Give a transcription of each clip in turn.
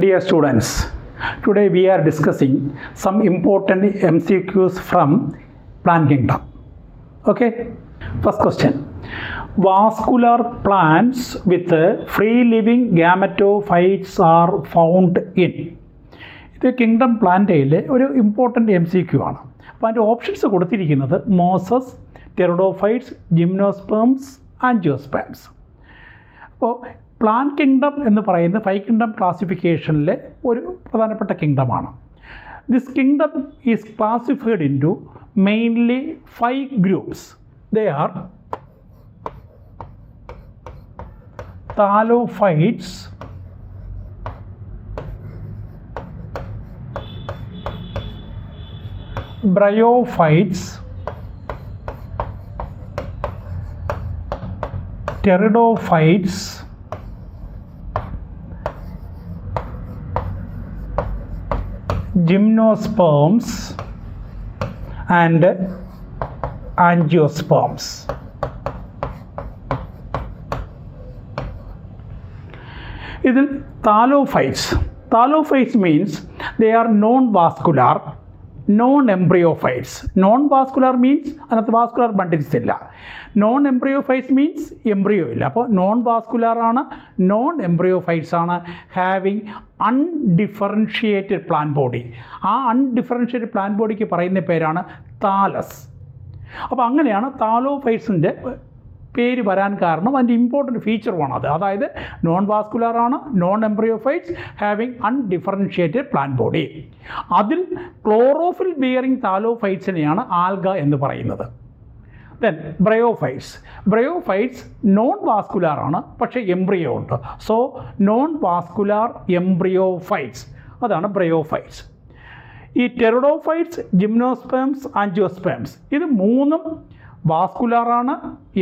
Dear students, today we are discussing some important MCQs from plant kingdom. Okay, first question. Vascular plants with free living gametophytes are found in. ഇത് kingdom പ്ലാന്റയിലെ ഒരു important MCQ ആണ്. അപ്പോൾ അതിൻ്റെ options കൊടുത്തിരിക്കുന്നത് mosses, pteridophytes, gymnosperms, angiosperms. അപ്പോൾ plant kingdom എന്ന് പറയുന്നത് 5 കിങ്ഡം ക്ലാസിഫിക്കേഷനിലെ ഒരു പ്രധാനപ്പെട്ട കിങ്ഡമാണ്. This kingdom is classified into mainly 5 groups. They are thallophytes, bryophytes, pteridophytes, gymnosperms and angiosperms. ഇതിൽ thallophytes means they are non vascular, non embryophytes. Non vascular means അതിനകത്ത് vascular bundles ഇല്ല. Non embryophytes means embryo ഇല്ല. അപ്പോൾ non vascular ആണ്, non എംബ്രിയോഫൈറ്റ്സ് ആണ്, having undifferentiated plant body. ആ undifferentiated plant ബോഡിക്ക് പറയുന്ന പേരാണ് താലസ്. അപ്പോൾ അങ്ങനെയാണ് താലോഫൈറ്റ്സിൻ്റെ പേര് വരാൻ കാരണം. അതിൻ്റെ ഇമ്പോർട്ടൻറ്റ് ഫീച്ചറുമാണ് അത്. അതായത് നോൺ വാസ്കുലാർ ആണ്, non embryophytes, having undifferentiated plant body. അതിൽ ക്ലോറോഫിൽ ബിയറിംഗ് താലോഫൈറ്റ്സിനെയാണ് ആൽഗ എന്ന് പറയുന്നത്. ദെൻ ബ്രയോഫൈറ്റ്സ് നോൺ വാസ്കുലാർ ആണ്, പക്ഷേ എംബ്രിയോ ഉണ്ട്. സോ നോൺ വാസ്കുലാർ എംബ്രിയോഫൈറ്റ്സ്, അതാണ് ബ്രയോഫൈറ്റ്സ്. ഈ ടെറിഡോഫൈറ്റ്സ്, ജിംനോസ്പേംസ്, ആൻജിയോസ്പേംസ് ഇത് മൂന്നും വാസ്കുലാറാണ്,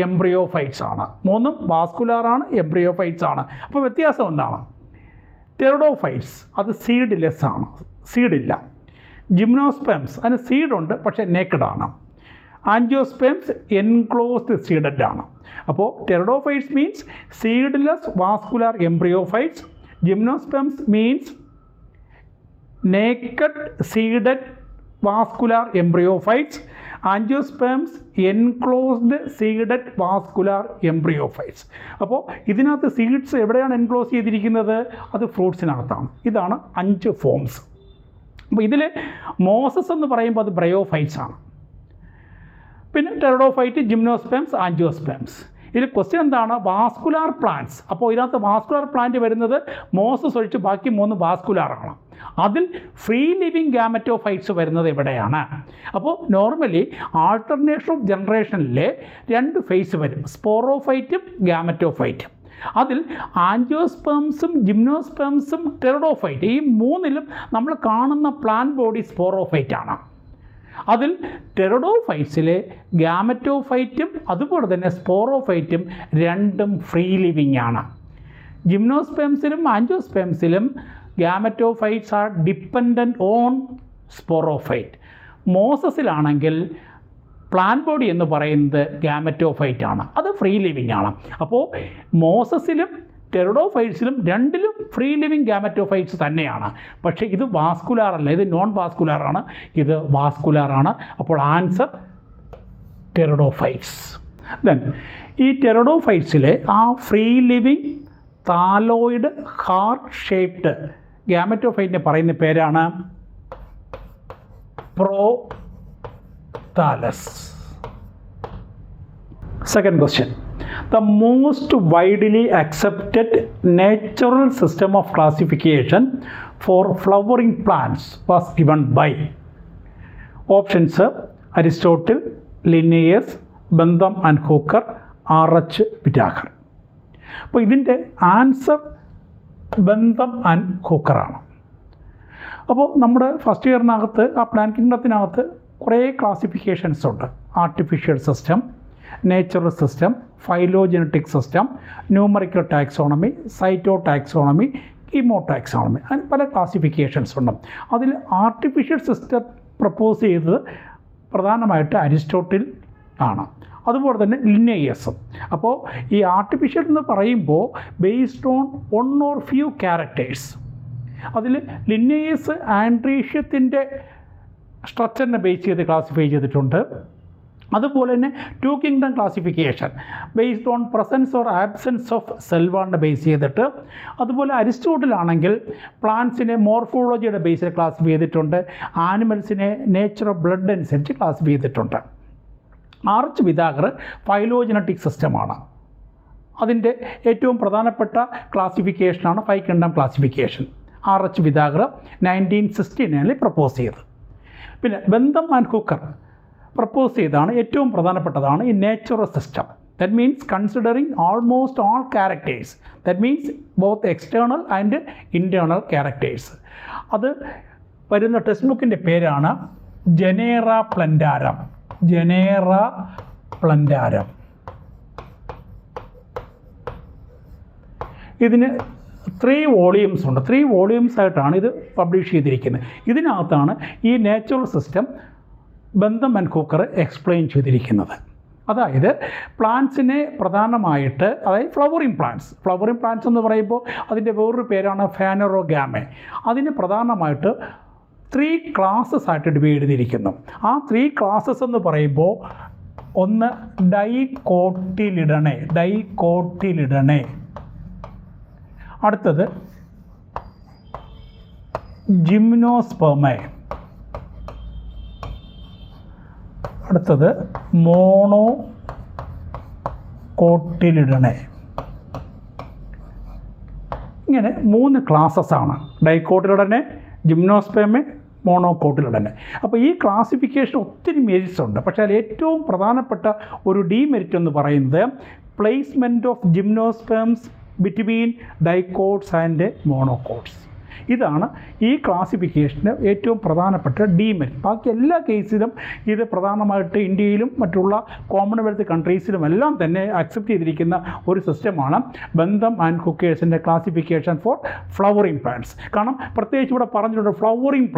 എംബ്രിയോഫൈറ്റ്സ് ആണ്. മൂന്നും വാസ്കുലാറാണ്, എംബ്രിയോഫൈറ്റ്സ് ആണ്. അപ്പോൾ വ്യത്യാസം എന്താണ്? ടെറിഡോഫൈറ്റ്സ് അത് സീഡ്ലെസ് ആണ്, സീഡില്ല. ജിംനോസ്പേംസ് അതിന് സീഡുണ്ട്, പക്ഷേ നേക്കഡ് ആണ്. ആൻജിയോസ്പേംസ് എൻക്ലോസ്ഡ് സീഡഡ് ആണ്. അപ്പോൾ pteridophytes means seedless vascular embryophytes. Gymnosperms means naked seeded vascular embryophytes. Angiosperms enclosed seeded vascular embryophytes. അപ്പോൾ ഇതിനകത്ത് സീഡ്സ് എവിടെയാണ് എൻക്ലോസ് ചെയ്തിരിക്കുന്നത്? അത് ഫ്രൂട്ട്സിനകത്താണ്. ഇതാണ് 5 ഫോംസ്. അപ്പോൾ ഇതിൽ മോസസ് എന്ന് പറയുമ്പോൾ അത് ബ്രയോഫൈറ്റ്സ് ആണ്. പിന്നെ ടെറിഡോഫൈറ്റ്, ജിംനോസ്പേംസ്, ആൻജിയോസ്പേംസ്. ഇതിൽ ക്വസ്റ്റ്യൻ എന്താണ്? Vascular plants. അപ്പോൾ ഇതിനകത്ത് വാസ്കുലാർ പ്ലാന്റ് വരുന്നത് മോസസ് ഒഴിച്ച് ബാക്കി 3 വാസ്കുലാറാണ്. അതിൽ ഫ്രീ ലിവിങ് ഗാമറ്റോഫൈറ്റ്സ് വരുന്നത് എവിടെയാണ്? അപ്പോൾ നോർമലി ആൾട്ടർനേഷൻ ഓഫ് ജനറേഷനിലെ 2 ഫേസ് വരും, സ്പോറോഫൈറ്റും ഗാമറ്റോഫൈറ്റും. അതിൽ ആൻജിയോസ്പേംസും ജിംനോസ്പേംസും ടെറിഡോഫൈറ്റ് ഈ 3ലും നമ്മൾ കാണുന്ന പ്ലാന്റ് ബോഡി സ്പോറോഫൈറ്റ് ആണ്. അതിൽ ടെറിഡോഫൈറ്റ്സിലെ ഗാമറ്റോഫൈറ്റും അതുപോലെ തന്നെ സ്പോറോഫൈറ്റും 2ഉം ഫ്രീ ലിവിങ് ആണ്. ജിംനോസ്പേംസിലും ആൻജിയോസ്പേംസിലും gametophytes are dependent on sporophyte. മോസസിലാണെങ്കിൽ പ്ലാന്റ് ബോഡി എന്ന് പറയുന്നത് ഗാമറ്റോഫൈറ്റ് ആണ്, അത് ഫ്രീ ലിവിങ് ആണ്. അപ്പോൾ മോസസിലും ടെറിഡോഫൈറ്റ്സിലും 2ലും ഫ്രീ ലിവിങ് ഗാമറ്റോഫൈറ്റ്സ് തന്നെയാണ്. പക്ഷേ ഇത് വാസ്കുലാർ അല്ല, ഇത് നോൺ വാസ്കുലാർ ആണ്, ഇത് വാസ്കുലാർ ആണ്. അപ്പോൾ ആൻസർ ടെറിഡോഫൈറ്റ്സ്. ദെൻ ഈ ടെറിഡോഫൈറ്റ്സിലെ ആ free living thalloid heart shaped ഗാമറ്റോഫൈറ്റിനെ പറയുന്ന പേരാണ് prothallus. Second question. The most widely accepted natural system of classification for flowering plants was given by options Aristotle, Linnaeus, Bentham and Hooker, R.H. Whittaker. അപ്പോൾ ഇതിൻ്റെ answer ബന്ധം and ഹൂക്കറാണ്. അപ്പോൾ നമ്മുടെ first ഇയറിനകത്ത് ആ plant കിങ്ഡത്തിനകത്ത് കുറേ ക്ലാസിഫിക്കേഷൻസ് ഉണ്ട്. Artificial system, natural system, phylogenetic system, numerical taxonomy, cyto taxonomy, chemo taxonomy, അങ്ങനെ പല ക്ലാസിഫിക്കേഷൻസ് ഉണ്ട്. അതിൽ ആർട്ടിഫിഷ്യൽ സിസ്റ്റം പ്രപ്പോസ് ചെയ്തത് പ്രധാനമായിട്ട് അരിസ്റ്റോട്ടിൽ ആണ്. അതുപോലെ തന്നെ ലിന്നേയസും. അപ്പോൾ ഈ ആർട്ടിഫിഷ്യൽ എന്ന് പറയുമ്പോൾ based on 1 or few characters. അതിൽ ലിന്നേയസ് ആൻഡ്രീഷ്യത്തിൻ്റെ സ്ട്രക്ചറിനെ ബേസ് ചെയ്ത് ക്ലാസിഫൈ ചെയ്തിട്ടുണ്ട്. അതുപോലെ തന്നെ two kingdom classification based on presence or absence of cell വാളിനെ ബേസ് ചെയ്തിട്ട്. അതുപോലെ അരിസ്റ്റോട്ടിലാണെങ്കിൽ പ്ലാന്റ്സിനെ മോർഫോളജിയുടെ ബേസിൽ ക്ലാസിഫൈ ചെയ്തിട്ടുണ്ട്. ആനിമൽസിനെ നേച്ചർ ഓഫ് ബ്ലഡ് അനുസരിച്ച് ക്ലാസിഫൈ ചെയ്തിട്ടുണ്ട്. ആർച്ച് പിതാഗർ ഫൈലോജനറ്റിക് സിസ്റ്റമാണ്. അതിൻ്റെ ഏറ്റവും പ്രധാനപ്പെട്ട ക്ലാസിഫിക്കേഷനാണ് 5 kingdom classification. R H Whittaker 1969 propose ചെയ്തത്. പിന്നെ ബന്ധം ആൻഡ് ഹുക്കർ പ്രപ്പോസ് ചെയ്താണ് ഏറ്റവും പ്രധാനപ്പെട്ടതാണ് ഈ natural system. That means considering almost all characters. That means both external and internal characters. അത് വരുന്ന ടെക്സ്റ്റ് ബുക്കിൻ്റെ പേരാണ് ജനേറ പ്ലൻറ്റാരം. ജനേറ പ്ലൻറ്റാരം. ഇതിന് 3 വോളിയൂംസ് ഉണ്ട്. 3 വോളിയൂംസ് ആയിട്ടാണ് ഇത് പബ്ലിഷ് ചെയ്തിരിക്കുന്നത്. ഇതിനകത്താണ് ഈ നേച്ചുറൽ സിസ്റ്റം ബന്ധം ആൻഡ് ഹുക്കർ എക്സ്പ്ലെയിൻ ചെയ്തിരിക്കുന്നത്. അതായത് പ്ലാന്റ്സിനെ പ്രധാനമായിട്ട്, അതായത് ഫ്ലവറിങ് പ്ലാന്റ്സ് എന്ന് പറയുമ്പോൾ അതിൻ്റെ വേറൊരു പേരാണ് ഫാനറോഗാമെ. അതിന് പ്രധാനമായിട്ട് 3 ക്ലാസ്സസ് ആയിട്ട് ഡിവൈഡ് ചെയ്തിരിക്കുന്നു. ആ 3 ക്ലാസ്സസ് എന്ന് പറയുമ്പോൾ ഒന്ന് ഡൈകോട്ടിലിഡണേ, അടുത്തത് ജിംനോസ്പെർമേ, അടുത്തത് മോണോകോട്ടിലിഡണേ. ഇങ്ങനെ 3 ക്ലാസ്സസാണ്. ഡൈകോട്ടിലിഡണേ, ജിംനോസ്പെർമേ, മോണോകോട്ടിലിഡണേ. അപ്പോൾ ഈ ക്ലാസിഫിക്കേഷൻ ഒത്തിരി മെരിറ്റ്സ് ഉണ്ട്. പക്ഷേ അതിൽ ഏറ്റവും പ്രധാനപ്പെട്ട ഒരു ഡീമെരിറ്റ് എന്ന് പറയുന്നത് placement of gymnosperms between dicots and monocots. ഇതാണ് ഈ ക്ലാസിഫിക്കേഷന് ഏറ്റവും പ്രധാനപ്പെട്ട ഡീമെരിറ്റ്. ബാക്കി എല്ലാ കേസിലും ഇത് പ്രധാനമായിട്ട് ഇന്ത്യയിലും മറ്റുള്ള കോമൺവെൽത്ത് കൺട്രീസിലും എല്ലാം തന്നെ അക്സെപ്റ്റ് ചെയ്തിരിക്കുന്ന ഒരു സിസ്റ്റമാണ് ബന്ധം ആൻഡ് ഹുക്കേഴ്സിൻ്റെ ക്ലാസിഫിക്കേഷൻ ഫോർ ഫ്ലവറിങ് പ്ലാന്റ്സ്. കാരണം പ്രത്യേകിച്ച് ഇവിടെ പറഞ്ഞിട്ടുണ്ട് ഫ്ലവറിങ്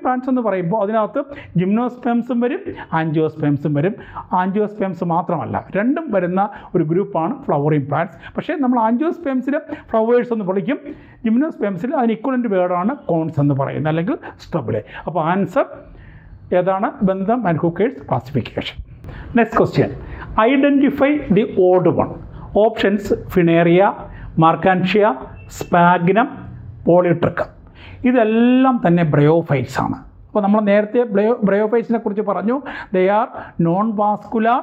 പ്ലാന്റ്സ് എന്ന് പറയുമ്പോൾ അതിനകത്ത് ജിംനോസ്പെംസും വരും, ആൻജിയോസ്പെംസും വരും. ആൻജിയോസ്പെംസ് മാത്രമല്ല, രണ്ടും വരുന്ന ഒരു ഗ്രൂപ്പാണ് ഫ്ലവറിങ് പ്ലാന്റ്സ്. പക്ഷേ നമ്മൾ ആൻജിയോസ്പെംസിൽ ഫ്ലവേഴ്സ് എന്ന് വിളിക്കും, ജിംനോസ്പെംസിൽ അതിന് ഇക്വലൻ്റ് വേർഡാണ് കോൺസ് എന്ന് പറയുന്നത്, അല്ലെങ്കിൽ സ്റ്റബിലെ. അപ്പോൾ ആൻസർ ഏതാണ്? Bentham and Hooker's classification. Next question, identify the odd one. Options Funaria, Marchantia, Sphagnum, Polytrichum. ഇതെല്ലാം തന്നെ ബ്രയോഫൈറ്റ്സ് ആണ്. അപ്പോൾ നമ്മൾ നേരത്തെ ബ്രയോഫൈറ്റ്സിനെ കുറിച്ച് പറഞ്ഞു. They are non vascular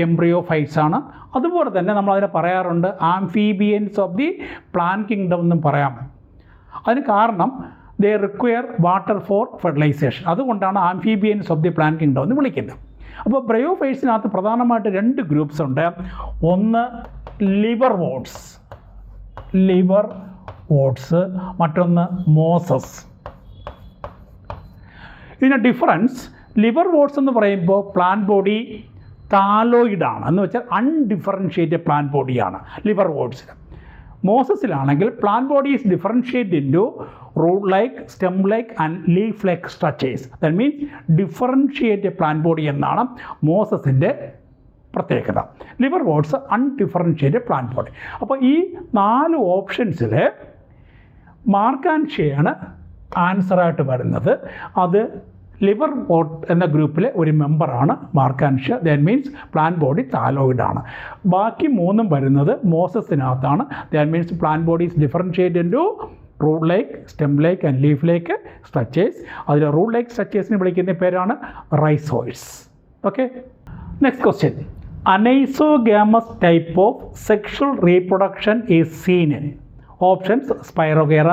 embryophytes ആണ്. അതുപോലെ തന്നെ നമ്മളതിനെ പറയാറുണ്ട് amphibians of the plant kingdom എന്നും പറയാം. അതിന് കാരണം they require water for fertilisation. അതുകൊണ്ടാണ് amphibians of the plant kingdom എന്ന് വിളിക്കുന്നത്. അപ്പോൾ ബ്രയോഫൈറ്റ്സിനകത്ത് പ്രധാനമായിട്ട് 2 ഗ്രൂപ്പ്സ് ഉണ്ട്. ഒന്ന് ലിവർ വോട്ട്സ്, മറ്റൊന്ന് മോസസ്. ഇതിൻ്റെ ഡിഫറൻസ്, ലിവർ വോട്ട്സ് എന്ന് പറയുമ്പോൾ പ്ലാന്റ് ബോഡി താലോയിഡാണ്, എന്ന് വെച്ചാൽ അൺഡിഫറൻഷ്യേറ്റഡ് പ്ലാന്റ് ബോഡിയാണ് ലിവർ വോട്ട്സിൽ. മോസസിലാണെങ്കിൽ plant body is differentiated into root like, stem like and leaf like structures. That means differentiated plant body എന്നാണ് മോസസിൻ്റെ പ്രത്യേകത. Liver votes undifferentiated plant body. അപ്പോൾ ഈ 4 ഓപ്ഷൻസിൽ മാർക്കാൻഷ്യയാണ് ആൻസറായിട്ട് വരുന്നത്. അത് ലിവർ വോട്ട് എന്ന ഗ്രൂപ്പിലെ ഒരു മെമ്പറാണ് Marchantia. That means plant body താലോയിഡാണ്. ബാക്കി 3 വരുന്നത് മോസസിനകത്താണ്. That means plant body is differentiated into root like, stem like and leaf like structures. അതിൽ റൂട്ട് ലൈക്ക് സ്ട്രക്ചേഴ്സിനെ വിളിക്കുന്ന പേരാണ് rhizoids. Okay, next question, anisogamous type of sexual reproduction is seen in. Options Spirogyra,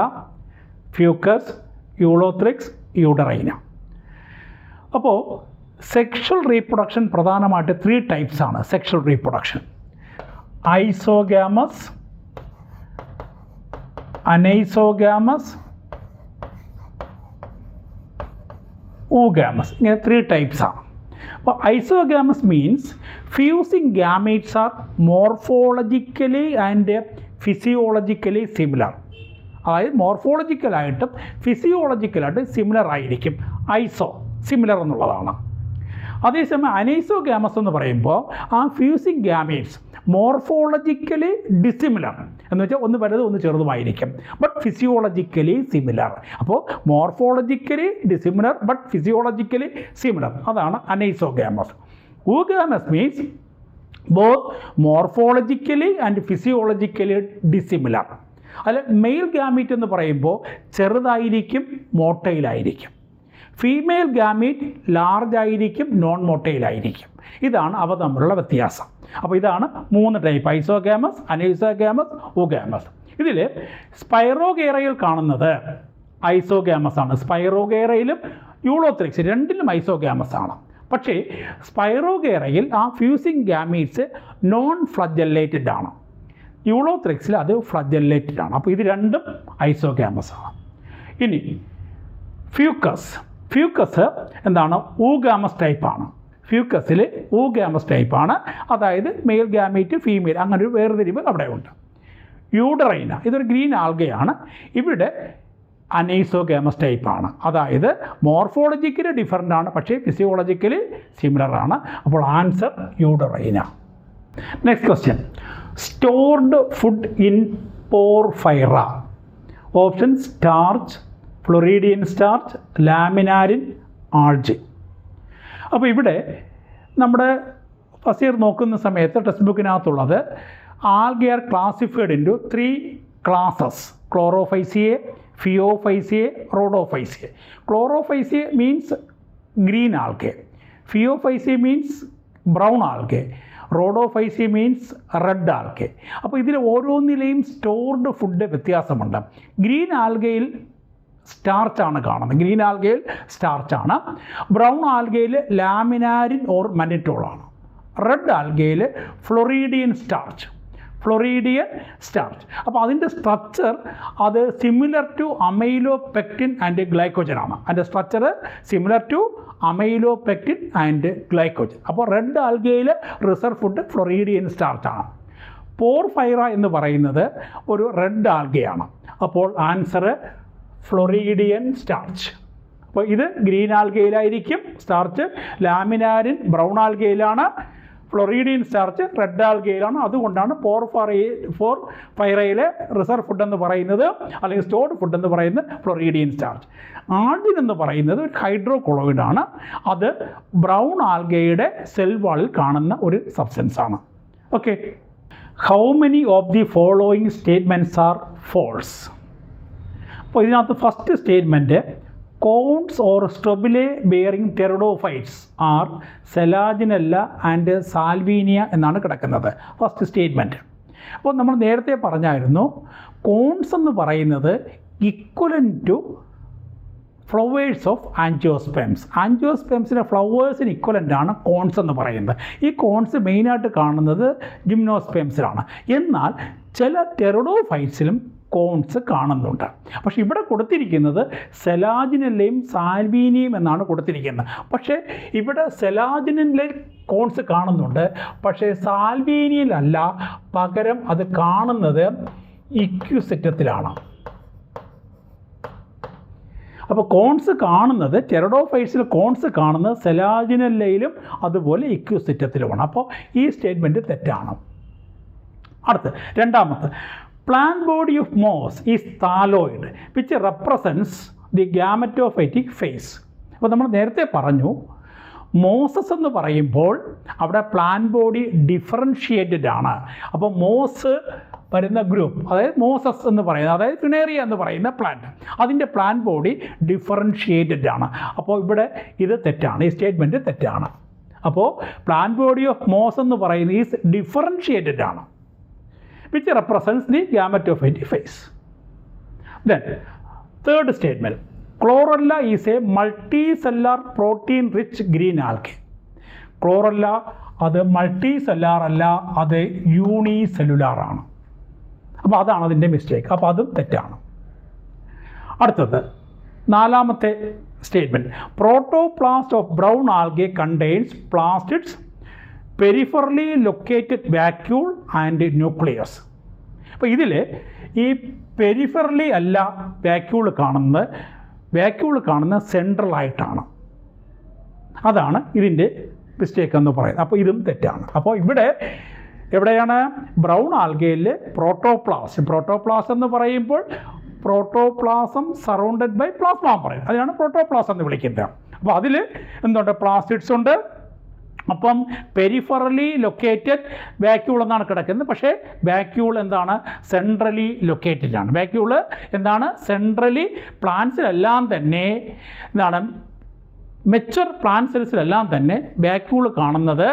Fucus, Ulothrix, Eudorina. അപ്പോൾ sexual reproduction പ്രധാനമായിട്ട് 3 types ആണ്. Sexual reproduction isogamous, anisogamous, oogamous. ഇങ്ങനെ 3 types ആണ്. അപ്പോൾ ഐസോഗാമസ് means fusing gametes are morphologically and physiologically similar. അതായത് മോർഫോളജിക്കലായിട്ടും ഫിസിയോളജിക്കലായിട്ടും similar ആയിരിക്കും. ഐസോ similar എന്നുള്ളതാണ്. അതേസമയം അനൈസോഗാമസ് എന്ന് പറയുമ്പോൾ ആ ഫ്യൂസിങ് ഗാമീറ്റ്സ് മോർഫോളജിക്കലി ഡിസിമിലർ എന്ന് വെച്ചാൽ ഒന്ന് വലുത് ഒന്ന് ചെറുതുമായിരിക്കും, ബട്ട് ഫിസിയോളജിക്കലി സിമിലർ. അപ്പോൾ morphologically dissimilar but physiologically similar, അതാണ് അനൈസോഗാമസ്. oogamous means both morphologically and physiologically dissimilar. അല്ല, മെയിൽ ഗാമീറ്റ് എന്ന് പറയുമ്പോൾ ചെറുതായിരിക്കും, മോട്ടൈലായിരിക്കും. ഫീമെയിൽ ഗാമീറ്റ് ലാർജ് ആയിരിക്കും, നോൺ മോട്ടൈലായിരിക്കും. ഇതാണ് അവ തമ്മിലുള്ള വ്യത്യാസം. അപ്പോൾ ഇതാണ് 3 ടൈപ്പ്: ഐസോഗാമസ്, അനൈസോഗാമസ്, oogamous. ഇതിൽ സ്പൈറോഗേറയിൽ കാണുന്നത് ഐസോഗാമസ് ആണ്. സ്പൈറോഗേറയിലും യൂളോത്രിക്സ് രണ്ടിലും ഐസോഗാമസ് ആണ്. പക്ഷേ സ്പൈറോഗേറയിൽ ആ ഫ്യൂസിങ് ഗാമീറ്റ്സ് നോൺ ഫ്ലജല്ലേറ്റഡ് ആണ്, യൂളോത്രിക്സിൽ അത് ഫ്ലജല്ലേറ്റഡ് ആണ്. അപ്പോൾ ഇത് രണ്ടും ഐസോഗാമസ് ആണ്. ഇനി ഫ്യൂക്കസ് എന്താണ്? oogamous ടൈപ്പാണ്. ഫ്യൂക്കസിൽ oogamous ടൈപ്പാണ്, അതായത് മെയിൽ ഗാമീറ്റ് ഫീമെയിൽ അങ്ങനൊരു വേർതിരിവ് അവിടെ ഉണ്ട്. യൂഡറൈന ഇതൊരു ഗ്രീൻ ആൽഗയാണ്. ഇവിടെ അനൈസോഗാമസ് ടൈപ്പാണ്, അതായത് മോർഫോളജിക്കലി ഡിഫറൻ്റ് ആണ്, പക്ഷേ ഫിസിയോളജിക്കലി സിമിലർ ആണ്. അപ്പോൾ answer Eudorina. Next question: stored food in Porphyra. Option: starch, floridean starch, laminarin, algae. അപ്പോൾ ഇവിടെ നമ്മുടെ ഫസ്റ്റ് ഇയർ നോക്കുന്ന സമയത്ത് ടെക്സ്റ്റ് ബുക്കിനകത്തുള്ളത് algae are classified into 3 classes: Chlorophyceae, Phaeophyceae, Rhodophyceae. Chlorophyceae means green algae, Phaeophyceae means brown algae, Rhodophyceae means red algae. അപ്പോൾ ഇതിൽ ഓരോന്നിലെയും stored food വ്യത്യാസമുണ്ട്. ഗ്രീൻ ആൽഗയിൽ സ്റ്റാർച്ചാണ് കാണുന്നത്, ഗ്രീൻ ആൽഗയിൽ സ്റ്റാർച്ചാണ്. ബ്രൗൺ ആൽഗയിൽ ലാമിനാരിൻ ഓർ മനിറ്റോളാണ്. റെഡ് ആൽഗയിൽ ഫ്ലോറിഡിയൻ സ്റ്റാർച്ച്. അപ്പോൾ അതിൻ്റെ സ്ട്രക്ചർ അത് similar to amylopectin and glycogen ആണ്. അതിൻ്റെ structure similar to amylopectin and glycogen. അപ്പോൾ റെഡ് ആൽഗയിൽ റിസർവ് ഫുഡ് ഫ്ലോറിഡിയൻ സ്റ്റാർച്ചാണ്. പോർഫൈറ എന്ന് പറയുന്നത് ഒരു റെഡ് ആൽഗയാണ്. അപ്പോൾ ആൻസർ ഫ്ലോറിഡിയൻ സ്റ്റാർച്ച്. അപ്പോൾ ഇത് ഗ്രീൻ ആൽഗയിലായിരിക്കും സ്റ്റാർച്ച്, ലാമിനാരിൻ ബ്രൗൺ ആൽഗയിലാണ്, ഫ്ലോറിഡിയൻ സ്റ്റാർച്ച് റെഡ് ആൽഗയിലാണ്. അതുകൊണ്ടാണ് പോർഫൈറയിലെ റിസർവ് ഫുഡ് എന്ന് പറയുന്നത്, അല്ലെങ്കിൽ സ്റ്റോർഡ് ഫുഡ് എന്ന് പറയുന്നത് ഫ്ലോറിഡിയൻ സ്റ്റാർച്ച്. ആൾജിൻ എന്ന് പറയുന്നത് ഒരു ഹൈഡ്രോകൊളോയിഡാണ്. അത് ബ്രൗൺ ആൽഗയുടെ സെൽ വാളിൽ കാണുന്ന ഒരു സബ്സ്റ്റൻസ് ആണ്. Okay, how many of the following statements are false? അപ്പോൾ ഇതിനകത്ത് first statement cones or strobili bearing pteridophytes are Selaginella and Salvinia എന്നാണ് കിടക്കുന്നത് ഫസ്റ്റ് സ്റ്റേറ്റ്മെൻറ്റ്. അപ്പോൾ നമ്മൾ നേരത്തെ പറഞ്ഞായിരുന്നു കോൺസ് എന്ന് പറയുന്നത് ഇക്വലൻ ടു ഫ്ലവേഴ്സ് ഓഫ് ആൻജിയോസ്പെംസ്. ആൻജിയോസ്പെംസിൻ്റെ ഫ്ലവേഴ്സിന് ഇക്വലൻ്റ് ആണ് കോൺസ് എന്ന് പറയുന്നത്. ഈ കോൺസ് മെയിനായിട്ട് കാണുന്നത് ജിംനോസ്പെംസിലാണ്. എന്നാൽ ചില ടെറഡോഫൈറ്റ്സിലും കോൺസ് കാണുന്നുണ്ട്. പക്ഷേ ഇവിടെ കൊടുത്തിരിക്കുന്നത് സെലാജിനെല്ലയും സാൽവീനിയും എന്നാണ് കൊടുത്തിരിക്കുന്നത്. പക്ഷേ ഇവിടെ സെലാജിനിലെ കോൺസ് കാണുന്നുണ്ട്, പക്ഷേ സാൽവീനിയിലല്ല. പകരം അത് കാണുന്നത് ഇക്യുസിറ്റത്തിലാണ്. അപ്പോൾ കോൺസ് കാണുന്നത് ടെറഡോഫൈറ്റ്സിൽ കോൺസ് കാണുന്നത് സെലാജിനെല്ലയിലും അതുപോലെ ഇക്യുസിറ്റത്തിലുമാണ്. അപ്പോൾ ഈ സ്റ്റേറ്റ്മെൻറ്റ് തെറ്റാണ്. അടുത്ത് രണ്ടാമത്തെ, plant body of moss is thalloid which represents the gametophytic phase. അപ്പോൾ നമ്മൾ നേരത്തെ പറഞ്ഞു മോസസ് എന്ന് പറയുമ്പോൾ അവിടെ പ്ലാന്റ് ബോഡി ഡിഫറൻഷിയേറ്റഡ് ആണ്. അപ്പോൾ മോസ് വരുന്ന ഗ്രൂപ്പ്, അതായത് മോസസ് എന്ന് പറയുന്നത്, അതായത് ഫിനേറിയ എന്ന് പറയുന്ന പ്ലാന്റ്, അതിൻ്റെ പ്ലാന്റ് ബോഡി ഡിഫറൻഷിയേറ്റഡ് ആണ്. അപ്പോൾ ഇവിടെ ഇത് തെറ്റാണ്, ഈ സ്റ്റേറ്റ്മെൻറ്റ് തെറ്റാണ്. അപ്പോൾ പ്ലാന്റ് ബോഡി ഓഫ് മോസ് എന്ന് പറയുന്നത് ഈസ് ഡിഫറൻഷിയേറ്റഡ് ആണ്, which represents the gametophytic phase. Then third statement, chlorella is a multicellular protein rich green algae. Chlorella അത് മൾട്ടിസെല്ലുലാർ അല്ല, അത് യൂണിസെല്ലുലാർ ആണ്. അപ്പോൾ അതാണ് അതിൻ്റെ മിസ്റ്റേക്ക്. അപ്പോൾ അതും തെറ്റാണ്. അടുത്തത് നാലാമത്തെ statement, protoplast of brown algae contains plastids, peripherally located vacuole and nucleus. അപ്പോൾ ഇതിൽ ഈ പെരിഫറലി അല്ല വാക്യൂൾ കാണുന്നത് സെൻട്രലായിട്ടാണ്. അതാണ് ഇതിൻ്റെ മിസ്റ്റേക്ക് എന്ന് പറയുന്നത്. അപ്പോൾ ഇതും തെറ്റാണ്. അപ്പോൾ ഇവിടെ എവിടെയാണ് ബ്രൗൺ ആൽഗയിൽ പ്രോട്ടോപ്ലാസ്റ്റ് എന്ന് പറയുമ്പോൾ പ്രോട്ടോപ്ലാസം സറൗണ്ടഡ് ബൈ പ്ലാസ്മ പറയും, അതിനാണ് പ്രോട്ടോപ്ലാസം എന്ന് വിളിക്കുന്നത്. അപ്പോൾ അതിൽ എന്തുണ്ട്, പ്ലാസ്റ്റിഡ്സ് ഉണ്ട്. അപ്പം പെരിഫറലി ലൊക്കേറ്റഡ് വാക്യൂൾ എന്നാണ് കിടക്കുന്നത്. പക്ഷേ വാക്യൂൾ എന്താണ്, സെൻട്രലി ലൊക്കേറ്റഡ് ആണ്. വാക്യൂള് എന്താണ്, സെൻട്രലി പ്ലാന്റ്സിലെല്ലാം തന്നെ എന്താണ്, മെച്ചുവർ പ്ലാന്റ് സെൽസിലെല്ലാം തന്നെ വാക്യൂൾ കാണുന്നത്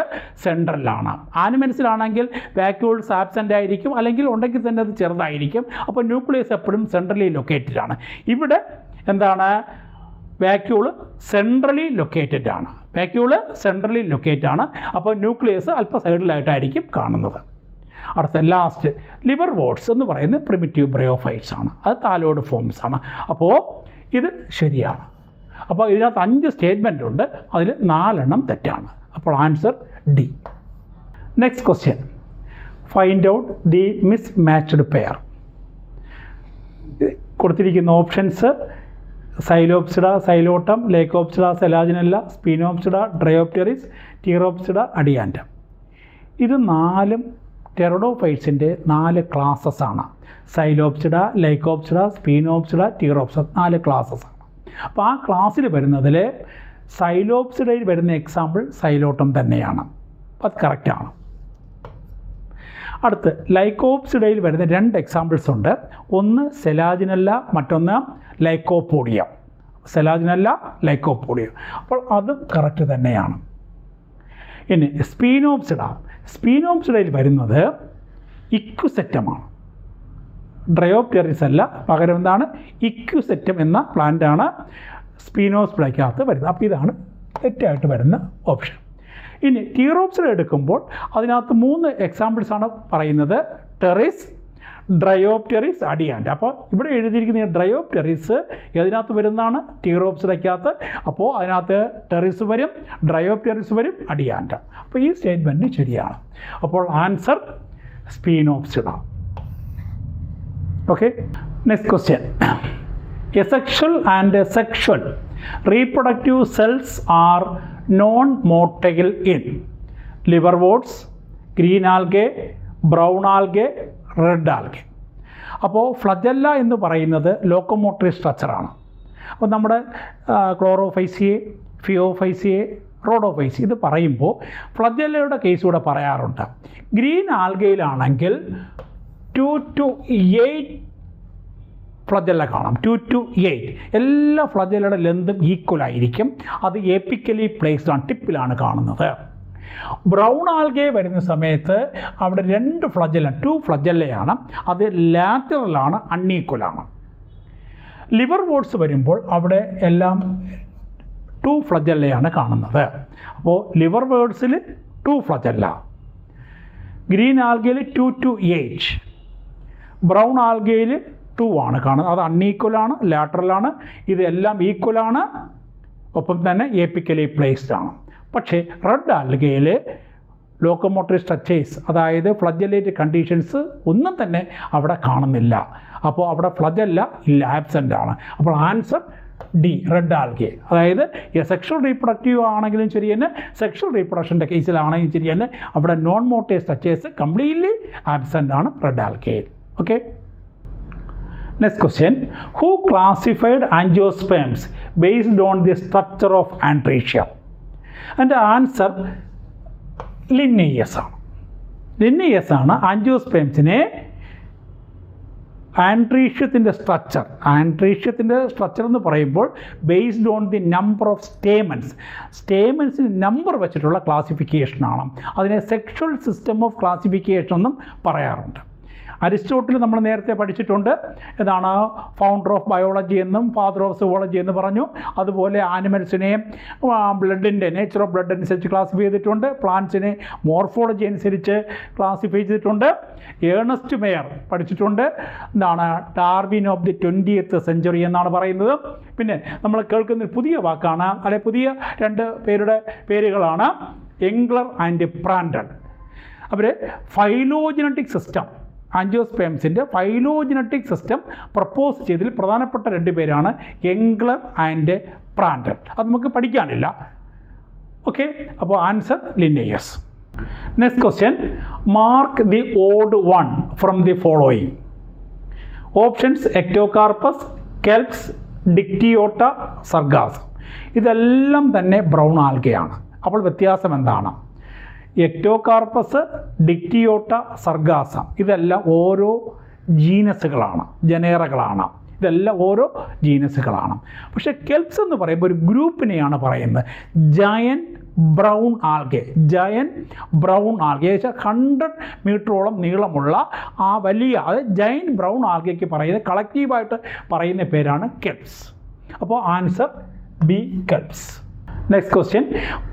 സെൻട്രലാണ്. ആനിമൽസിലാണെങ്കിൽ വാക്യൂൾസ് ആബ്സെൻ്റ് ആയിരിക്കും, അല്ലെങ്കിൽ ഉണ്ടെങ്കിൽ തന്നെ അത് ചെറുതായിരിക്കും. അപ്പോൾ ന്യൂക്ലിയസ് എപ്പോഴും സെൻട്രലി ലൊക്കേറ്റഡ് ആണ്. ഇവിടെ എന്താണ്, വാക്യൂള് സെൻട്രലി ലൊക്കേറ്റഡ് ആണ്. അപ്പോൾ ന്യൂക്ലിയസ് അല്പ സൈഡിലായിട്ടായിരിക്കും കാണുന്നത്. അടുത്ത ലാസ്റ്റ് ലിവർ വോട്ട്സ് എന്ന് പറയുന്നത് പ്രിമിറ്റീവ് ബ്രയോഫൈറ്റ്സ് ആണ്. അത് താലോഡ് ഫോംസ് ആണ്. അപ്പോൾ ഇത് ശരിയാണ്. അപ്പോൾ ഇതിനകത്ത് 5 സ്റ്റേറ്റ്മെൻ്റ് ഉണ്ട്, അതിൽ 4 തെറ്റാണ്. അപ്പോൾ answer D. Next question, find out the miss matched pair. കൊടുത്തിരിക്കുന്ന ഓപ്ഷൻസ് സൈലോപ്സിഡ, സൈലോട്ടം, ലേക്കോപ്സിഡ, സെലാജിനല്ല, സ്പിനോപ്സിഡ, ഡ്രയോപ്റ്റെറിസ്, ടീറോപ്സിഡ, അഡിയാൻറ്റം. ഇത് 4 ടെറഡോഫൈറ്റ്സിൻ്റെ 4 ക്ലാസ്സസ് ആണ്. സൈലോപ്സിഡ, ലൈക്കോപ്സിഡ, സ്പിനോപ്സിഡ, ടീറോപ്സിഡ 4 ക്ലാസ്സസ് ആണ്. അപ്പോൾ ആ ക്ലാസ്സിൽ വരുന്നതിൽ സൈലോപ്സിഡയിൽ വരുന്ന എക്സാമ്പിൾ സൈലോട്ടം തന്നെയാണ്. അത് കറക്റ്റാണ്. അടുത്ത് ലൈക്കോപ്സിഡയിൽ വരുന്ന 2 എക്സാമ്പിൾസ് ഉണ്ട്. ഒന്ന് സെലാജിനല്ല, മറ്റൊന്ന് ലൈക്കോപോഡിയം. അപ്പോൾ അതും കറക്റ്റ് തന്നെയാണ്. ഇനി സ്പീനോപ്സിഡയിൽ വരുന്നത് ഇക്വിസെറ്റമാണ്, ഡ്രയോപ്റ്റെറിസ് അല്ല. പകരം എന്താണ്, ഇക്വിസെറ്റം എന്ന പ്ലാന്റാണ് സ്പീനോപ്സിഡയ്ക്കകത്ത് വരുന്നത്. അപ്പോൾ ഇതാണ് തെറ്റായിട്ട് വരുന്ന ഓപ്ഷൻ. ഇനി ടീറോപ്സിഡ എടുക്കുമ്പോൾ അതിനകത്ത് 3 എക്സാമ്പിൾസാണ് പറയുന്നത്, ടെറിസ്, ഡ്രയോപ്റ്റെറിസ്, അഡിയാൻറ്റ്. അപ്പോൾ ഇവിടെ എഴുതിയിരിക്കുന്ന ഡ്രയോപ്റ്റെറിസ് ഏതിനകത്ത് വരുന്നതാണ്, ടീറോപ്സിഡയ്ക്കകത്ത്. അപ്പോൾ അതിനകത്ത് ടെറിസ് വരും, ഡ്രയോപ്റ്റെറിസ് വരും, അഡിയാൻറ്റ്. അപ്പോൾ ഈ സ്റ്റേറ്റ്മെൻറ്റ് ശരിയാണ്. അപ്പോൾ answer Sphenopsida. Okay, next question. Asexual and sexual reproductive cells are non-motile in liverworts, green algae, brown algae, red algae. അപ്പോൾ ഫ്ലജല്ല എന്ന് പറയുന്നത് ലോക്കോമോട്ടറി സ്ട്രക്ചറാണ്. അപ്പോൾ നമ്മുടെ ക്ലോറോഫൈസിയെ, ഫിയോഫൈസിയെ, റോഡോഫൈസി ഇത് പറയുമ്പോൾ ഫ്ലജല്ലയുടെ കേസ് കൂടെ പറയാറുണ്ട്. ഗ്രീൻ ആൽഗയിലാണെങ്കിൽ 2 to 8 ഫ്ലജല്ല കാണാം. 2 to 8 എല്ലാ ഫ്ലജല്ലയുടെ ലെന്തും ഈക്വൽ ആയിരിക്കും. അത് എപ്പിക്കലി പ്ലേസ്ഡ് ആണ്, ടിപ്പിലാണ് കാണുന്നത്. ബ്രൗൺ ആൽഗെ വരുന്ന സമയത്ത് അവിടെ 2 ഫ്ലജല്ലയാണ്, അത് ലാറ്ററലാണ്, അൺഈക്വലാണ്. ലിവർ വോട്ട്സ് വരുമ്പോൾ അവിടെ എല്ലാം 2 ഫ്ലജല്ലയാണ് കാണുന്നത്. അപ്പോൾ ലിവർ വോട്ട്സിൽ 2 ഫ്ലജല്ല. ഗ്രീൻ ആൽഗയിൽ 2 to 8, ബ്രൗൺ ആൽഗയിൽ 2 ആണ് കാണുന്നത്. അത് അൺഈക്വലാണ്, ലാറ്ററലാണ്. ഇതെല്ലാം ഈക്വലാണ്, ഒപ്പം തന്നെ എപ്പിക്കലി പ്ലേസ്ഡ് ആണ്. പക്ഷേ റെഡ് ആൽഗയിൽ ലോക്കോമോട്ടറി സ്ട്രക്ചേഴ്സ്, അതായത് ഫ്ലജല്ലേറ്റ് കണ്ടീഷൻസ് ഒന്നും തന്നെ അവിടെ കാണുന്നില്ല. അപ്പോൾ അവിടെ ഫ്ലജല്ല ഇല്ല, ആബ്സെൻ്റ് ആണ്. അപ്പോൾ ആൻസർ ഡി, റെഡ് ആൽഗെ. അതായത് സെക്ഷൽ റീപ്രൊഡക്റ്റീവ് ആണെങ്കിലും ശരി തന്നെ, സെക്ഷൽ റീപ്രൊഡക്ഷൻ്റെ കേസിലാണെങ്കിലും ശരി തന്നെ, അവിടെ non motile structures completely absent ആണ് റെഡ് ആൽഗയിൽ. Okay, next question. Who classified angiosperms based on the structure of androecium? അതിൻ്റെ ആൻസർ ലിന്നേയസ് ആണ്. ലിന്നേയസ് ആണ് ആൻജിയോസ്പേംസിനെ ആൻട്രീഷ്യത്തിൻ്റെ സ്ട്രക്ചർ എന്ന് പറയുമ്പോൾ based on the number of സ്റ്റേമൻസിന് നമ്പർ വെച്ചിട്ടുള്ള ക്ലാസിഫിക്കേഷനാണ്. അതിനെ സെക്ഷൽ സിസ്റ്റം ഓഫ് ക്ലാസിഫിക്കേഷൻ എന്നും പറയാറുണ്ട്. അരിസ്റ്റോട്ടിൽ നമ്മൾ നേരത്തെ പഠിച്ചിട്ടുണ്ട്. ഇതാണ് ഫൗണ്ടർ ഓഫ് ബയോളജി എന്നും ഫാദർ ഓഫ് സുവോളജി എന്ന് പറഞ്ഞു. അതുപോലെ ആനിമൽസിനെ ബ്ലഡിൻ്റെ നേച്ചർ ഓഫ് ബ്ലഡ് അനുസരിച്ച് ക്ലാസിഫൈ ചെയ്തിട്ടുണ്ട്. പ്ലാന്റ്സിനെ മോർഫോളജി അനുസരിച്ച് ക്ലാസിഫൈ ചെയ്തിട്ടുണ്ട്. ഏണസ്റ്റ് മേയർ പഠിച്ചിട്ടുണ്ട്. എന്താണ് Darwin of the 20th century എന്നാണ് പറയുന്നത്. പിന്നെ നമ്മൾ കേൾക്കുന്ന പുതിയ വാക്കാണ്, അല്ലെ പുതിയ 2 പേരുടെ പേരുകളാണ് എംഗ്ലർ ആൻഡ് പ്രാൻഡൽ. അവർ ഫൈലോജനറ്റിക് സിസ്റ്റം, ആൻജിയോസ്പേംസിൻ്റെ ഫൈലോജനറ്റിക് സിസ്റ്റം പ്രപ്പോസ് ചെയ്തതിൽ പ്രധാനപ്പെട്ട 2 പേരാണ് എംഗ്ലർ ആൻഡ് പ്രാൻഡൽ. അത് നമുക്ക് പഠിക്കാനില്ല. ഓക്കെ, അപ്പോൾ answer Linnaeus. Next question, mark the odd one from the following. Options Ectocarpus, kelps, Dictyota, Sargassum. ഇതെല്ലാം തന്നെ ബ്രൗൺ ആൽഗയാണ്. അപ്പോൾ വ്യത്യാസം എന്താണ്? എക്ടോകാർപ്പസ്, ഡിക്റ്റിയോട്ട, സർഗാസം ഇതെല്ലാം ഓരോ ജീനസുകളാണ്, ജനേറകളാണ്. ഇതെല്ലാം ഓരോ ജീനസുകളാണ്. പക്ഷേ കെൽപ്സ് എന്ന് പറയുമ്പോൾ ഒരു ഗ്രൂപ്പിനെയാണ് പറയുന്നത്. Giant brown algae, giant brown algae, ഏകദേശം 100 മീറ്ററോളം നീളമുള്ള ആ വലിയ, അത് ജയൻറ്റ് ബ്രൗൺ ആൽഗയ്ക്ക് പറയുന്നത് കളക്റ്റീവായിട്ട് പറയുന്ന പേരാണ് കെൽപ്സ്. അപ്പോൾ answer B, kelps. Next question,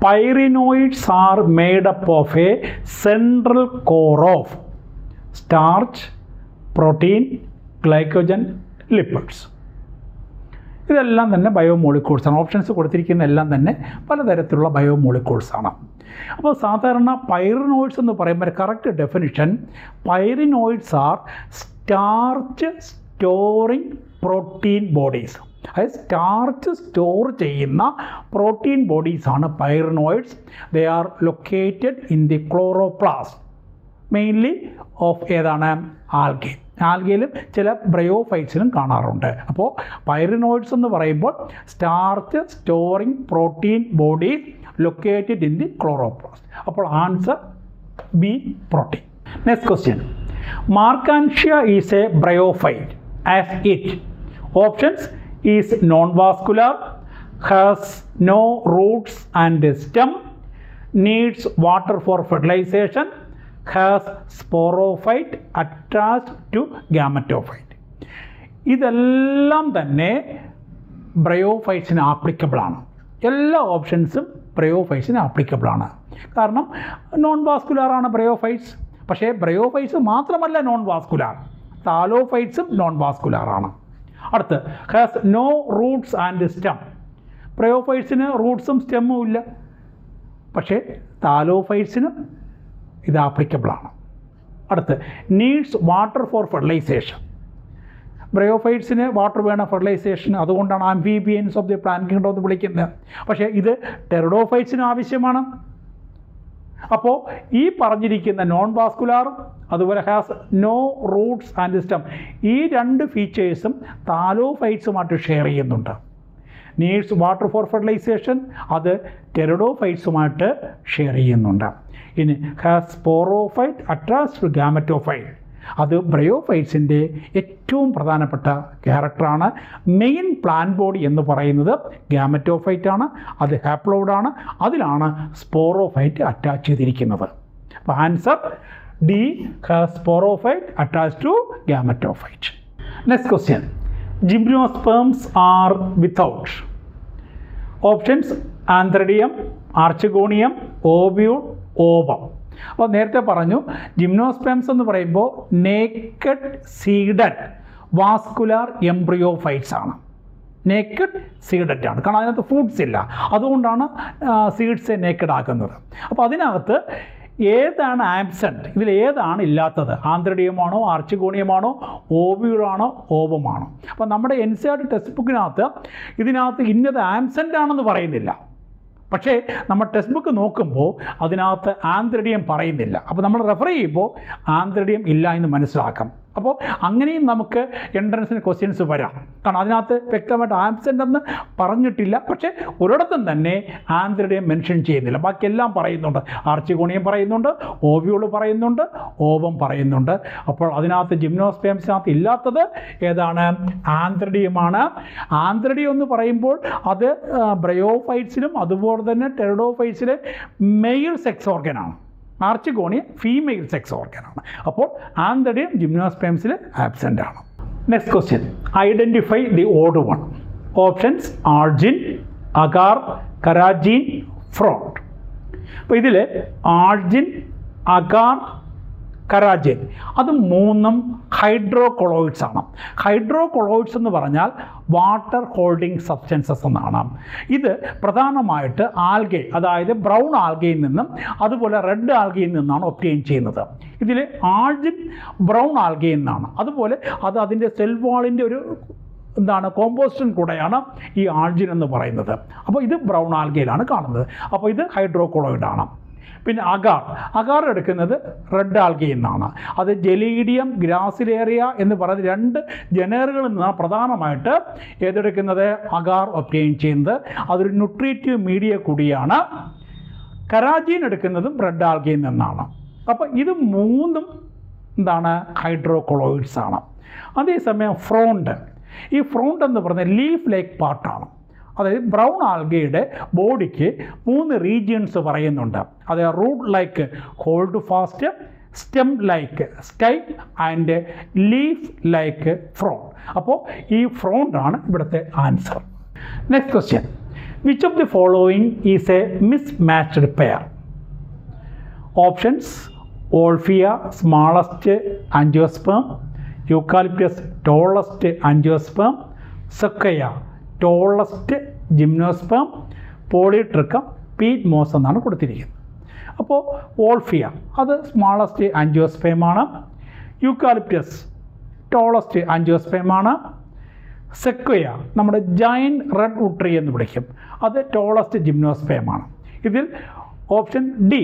pyrenoids are made up of a central core of starch, protein, glycogen, lipids. ഇതെല്ലാം തന്നെ ബയോമോളിക്യൂൾസാണ്. ഓപ്ഷൻസ് കൊടുത്തിരിക്കുന്ന എല്ലാം തന്നെ പലതരത്തിലുള്ള ബയോമോളിക്യൂൾസാണ്. അപ്പോൾ സാധാരണ പൈറിനോയിഡ്സ് എന്ന് പറയുമ്പോൾ correct definition, pyrenoids are starch storing protein bodies. അതായത് സ്റ്റാർച്ച് സ്റ്റോർ ചെയ്യുന്ന പ്രോട്ടീൻ ബോഡീസാണ് pyrenoids. They are located in the chloroplast mainly of ഏതാണ്? ആൽഗെ. ആൽഗയിലും ചില ബ്രയോഫൈറ്റ്സിലും കാണാറുണ്ട്. അപ്പോൾ പൈറിനോയിഡ്സ് എന്ന് പറയുമ്പോൾ starch storing protein bodies located in the chloroplast. അപ്പോൾ answer B, protein. Next question, Marchantia is a bryophyte as it. Options is non vascular, has no roots and stem, needs water for fertilisation, has sporophyte attached to gametophyte. ഇതെല്ലാം തന്നെ ബ്രയോഫൈറ്റ്സിന് ആപ്ലിക്കബിളാണ്. എല്ലാ ഓപ്ഷൻസും ബ്രയോഫൈറ്റ്സിന് ആപ്ലിക്കബിളാണ്. കാരണം നോൺ വാസ്കുലാറാണ് ബ്രയോഫൈറ്റ്സ്. പക്ഷേ ബ്രയോഫൈറ്റ്സ് മാത്രമല്ല നോൺ വാസ്കുലാർ, താലോഫൈറ്റ്സും നോൺ വാസ്കുലാറാണ്. അടുത്ത്, has no roots and stem. ബ്രയോഫൈറ്റ്സിന് റൂട്ട്സും സ്റ്റെമ്മും ഇല്ല. പക്ഷേ താലോഫൈറ്റ്സിന് ഇത് ആപ്ലിക്കബിളാണ്. അടുത്ത്, നീഡ്സ് വാട്ടർ ഫോർ ഫെർട്ടിലൈസേഷൻ. ബ്രയോഫൈറ്റ്സിന് വാട്ടർ വേണം ഫെർട്ടിലൈസേഷൻ, അതുകൊണ്ടാണ് amphibians of the plant kingdom എന്ന് വിളിക്കുന്നത്. പക്ഷേ ഇത് ടെറഡോഫൈറ്റ്സിന് ആവശ്യമാണ്. അപ്പോൾ ഈ പറഞ്ഞിരിക്കുന്ന നോൺ വാസ്കുലാറും അതുപോലെ has no roots and stem, ഈ രണ്ട് ഫീച്ചേഴ്സും താലോഫൈറ്റ്സുമായിട്ട് ഷെയർ ചെയ്യുന്നുണ്ട്. നീഡ്സ് വാട്ടർ ഫോർ ഫെർട്ടിലൈസേഷൻ അത് ടെറഡോഫൈറ്റ്സുമായിട്ട് ഷെയർ ചെയ്യുന്നുണ്ട്. ഇനി has sporophyte attached to gametophyte, അത് ബ്രയോഫൈറ്റ്സിൻ്റെ ഏറ്റവും പ്രധാനപ്പെട്ട ക്യാരക്ടറാണ്. മെയിൻ പ്ലാന്റ് ബോഡി എന്ന് പറയുന്നത് ഗാമറ്റോഫൈറ്റ് ആണ്, അത് ഹാപ്ലോയിഡാണ്, അതിലാണ് സ്പോറോഫൈറ്റ് അറ്റാച്ച് ചെയ്തിരിക്കുന്നത്. അപ്പോൾ answer D, has sporophyte attached to gametophyte. Next question, gymnosperms are without. Options antheridium, archegonium, ovule, ovum. അപ്പോൾ നേരത്തെ പറഞ്ഞു ജിംനോസ്പേംസ് എന്ന് പറയുമ്പോൾ നേക്കഡ് സീഡഡ് വാസ്കുലാർ എംബ്രിയോഫൈറ്റ്സ് ആണ്. നേക്കഡ് സീഡഡ് ആണ്, കാരണം അതിനകത്ത് ഫ്രൂട്ട്സ് ഇല്ല, അതുകൊണ്ടാണ് സീഡ്സ് നേക്കഡ് ആക്കുന്നത്. അപ്പോൾ അതിനകത്ത് ഏതാണ് ആബ്സെൻറ്റ്, ഇതിൽ ഏതാണ് ഇല്ലാത്തത്? ആന്ത്രിഡിയമാണോ, ആർച്ചിഗോണിയമാണോ, ഓവ്യൂളാണോ, ഓവമാണോ? അപ്പോൾ നമ്മുടെ NCERT ടെക്സ്റ്റ് ബുക്കിനകത്ത് ഇതിനകത്ത് ഇന്നത് ആബ്സെൻ്റ് ആണെന്ന് പറയുന്നില്ല. പക്ഷേ നമ്മൾ ടെക്സ്റ്റ് ബുക്ക് നോക്കുമ്പോൾ അതിനകത്ത് ആന്ത്രിഡിയം പറയുന്നില്ല. അപ്പോൾ നമ്മൾ റെഫർ ചെയ്യുമ്പോൾ ആന്ത്രിഡിയം ഇല്ല എന്ന് മനസ്സിലാക്കാം. അപ്പോൾ അങ്ങനെയും നമുക്ക് എൻട്രൻസിന് ക്വസ്റ്റ്യൻസ് വരാം. കാരണം അതിനകത്ത് വ്യക്തമായിട്ട് ആബ്സെൻ്റ് എന്ന് പറഞ്ഞിട്ടില്ല, പക്ഷേ ഒരിടത്തും തന്നെ ആന്ത്രിഡിയം മെൻഷൻ ചെയ്യുന്നില്ല. ബാക്കിയെല്ലാം പറയുന്നുണ്ട്. ആർച്ചിഗോണിയം പറയുന്നുണ്ട്, ഓവ്യൂൾ പറയുന്നുണ്ട്, ഓവം പറയുന്നുണ്ട്. അപ്പോൾ അതിനകത്ത് ജിംനോസ്പേംസിനകത്ത് ഇല്ലാത്തത് ഏതാണ്? ആന്ത്രിഡിയമാണ്. ആന്ത്രിഡിയം എന്ന് പറയുമ്പോൾ അത് ബ്രയോഫൈറ്റ്സിലും അതുപോലെ തന്നെ ടെറഡോഫൈറ്റ്സിലെ മെയിൽ സെക്സ് ഓർഗനാണ്. ആർച്ചിഗോണിയം ഫീമെയിൽ സെക്സ് ഓർഗനാണ്. അപ്പോൾ ആന്ത്രിഡിയം ജിംനോസ്പേംസിൽ ആബ്സെൻ്റ് ആണ്. Next question, identify the odd one. Options algin, agar, carrageenan, frond. അപ്പോൾ ഇതിൽ ആർജിൻ, അഗാർ, കരാജീൻ അത് മൂന്നും ഹൈഡ്രോകൊളോയിഡ്സ് ആണ്. ഹൈഡ്രോകൊളോയിഡ്സ് എന്ന് പറഞ്ഞാൽ വാട്ടർ ഹോൾഡിംഗ് സബ്സ്റ്റൻസസ് എന്നാണ്. ഇത് പ്രധാനമായിട്ട് ആൽഗെ, അതായത് ബ്രൗൺ ആൽഗയിൽ നിന്നും അതുപോലെ റെഡ് ആൽഗയിൽ നിന്നാണ് ഒബ്റ്റെയിൻ ചെയ്യുന്നത്. ഇതിൽ ആർജിൻ ബ്രൗൺ ആൽഗയിൽ നിന്നാണ്. അതുപോലെ അത് അതിൻ്റെ സെൽ വാളിൻ്റെ ഒരു എന്താണ് കോമ്പോസിഷൻ കൂടെയാണ് ഈ ആൾജിൻ എന്ന് പറയുന്നത്. അപ്പോൾ ഇത് ബ്രൗൺ ആൽഗയിലാണ് കാണുന്നത്. അപ്പോൾ ഇത് ഹൈഡ്രോകൊളോയിഡാണ്. പിന്നെ അഗാർ എടുക്കുന്നത് റെഡ് ആൽഗയിൽ നിന്നാണ്. അത് ജലീഡിയം ഗ്രാസിലേറിയ എന്ന് പറയുന്ന 2 ജനറുകളിൽ നിന്നാണ് പ്രധാനമായിട്ട് ഏതെടുക്കുന്നത് അഗാർ ഒബ്റ്റെയിൻ ചെയ്യുന്നത്. അതൊരു ന്യൂട്രീറ്റീവ് മീഡിയ കൂടിയാണ്. കരാജീൻ എടുക്കുന്നതും റെഡ് ആൽഗയിൽ നിന്നാണ്. അപ്പോൾ ഇത് 3 എന്താണ് ഹൈഡ്രോകൊളോയിഡ്സ് ആണ്. അതേസമയം ഈ ഫ്രോണ്ട് എന്ന് പറഞ്ഞാൽ ലീഫ് ലൈക്ക് പാർട്ടാണ്. അതായത് ബ്രൗൺ ആൽഗയുടെ ബോഡിക്ക് 3 റീജിയൻസ് പറയുന്നുണ്ട്. അത് root like holdfast, stem like stipe and leaf like frond. അപ്പോൾ ഈ ഫ്രോണ്ടാണ് ഇവിടുത്തെ answer. Next question, which of the following is a mismatched pair? Options: Wolffia smallest angiosperm, Eucalyptus tallest angiosperm, Sequoia tallest gymnosperm, Polytrichum peat moss എന്നാണ് കൊടുത്തിരിക്കുന്നത്. അപ്പോൾ Wolffia അത് smallest ആൻജിയോസ്പേമാണ്, Eucalyptus tallest ആൻജിയോസ്പേമാണ്, സെക്വയ നമ്മുടെ ജൈൻറ്റ് റെഡ് വുഡ് ട്രീ എന്ന് വിളിക്കും, അത് ടോളസ്റ്റ് ജിംനോസ്പേമാണ്. ഇതിൽ ഓപ്ഷൻ ഡി